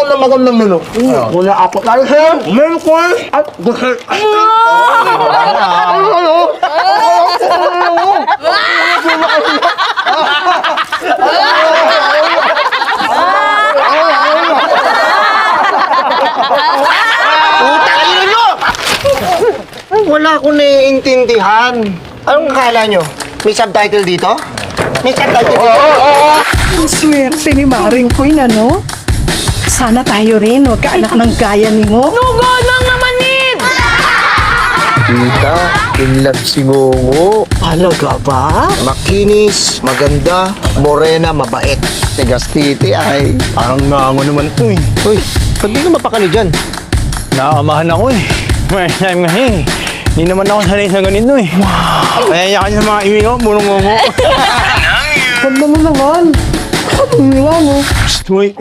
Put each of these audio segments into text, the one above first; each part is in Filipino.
ng magandang menu. Wala ako tayo sir. Meron ko at dessert. Utang ina nyo! Wala akong naiintindihan. Anong akala nyo? May subtitle dito? May subtitle dito? Ang swerte ni Maring Queen, ano? Sana tayo rin, huwag ka anak ng gaya ni mo. Nugo lang naman eh! Tita, in love si Ngongo. Talaga ba? Makinis, maganda, morena, mabait. Tigas titi ay. Parang nango naman ito eh. Uy, ba't di ka mapakali dyan? Nakakamahan ako eh. First time nga eh. Hindi naman ako sanay sa ganito eh. Wow. Kaya yakan sa mga iwi ko, murong-ngongo. Ganda mo naman. Ang niwa mo. Uy.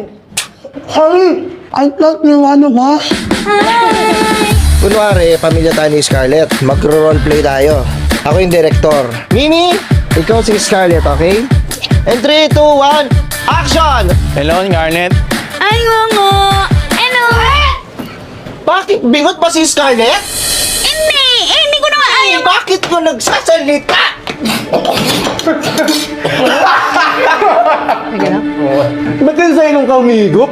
Hey, I love you, ano ba? Kunwari, pamilya tayo ni Scarlett. Magro-roleplay tayo. Ako yung director. Mimi, ikaw si Scarlett, okay? And 3, 2, 1, action! Hello, Garnet. Ay, ngongo! Ano? Bakit bingot ba si Scarlett? Hindi ko naman ayaw. Bakit ko nagsasalita? Ba't din sa'yo nung kaumigop?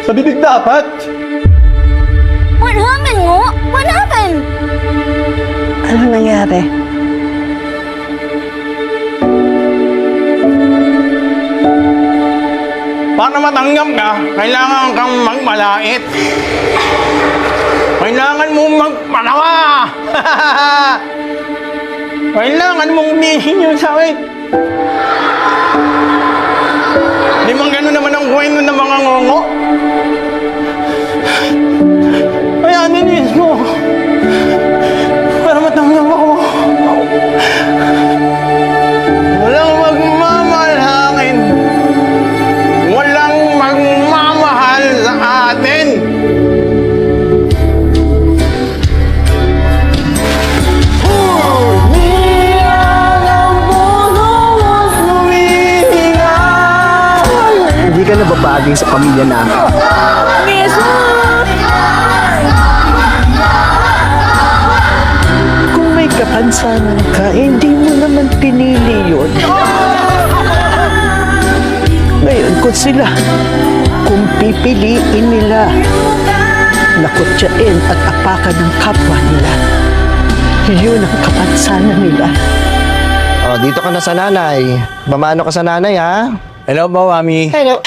Sa bibig dapat. What happened, ngo? What happened? Ano nangyari? Para matanggap ka, kailangan kang magmalait. Kailangan mong magpalawa. Kailangan mong umihin yung sakit. Di man gano'n naman ang kwento ng mga ngongo. Kaya nilis mo. Para matanggap ako. Walang magmamahal sa akin. Walang magmamahal sa atin. Hindi ka nababagay sa pamilya namin. Kung may kapansanan ka, hindi mo naman pinili yun. Ngayon, kung pipiliin nila na kutsain at apakan ng kapwa nila, yun ang kapansanan nila. Oh, dito ka na sa nanay. Bamano ka sa nanay, ha? Hello po, Mami. Hello.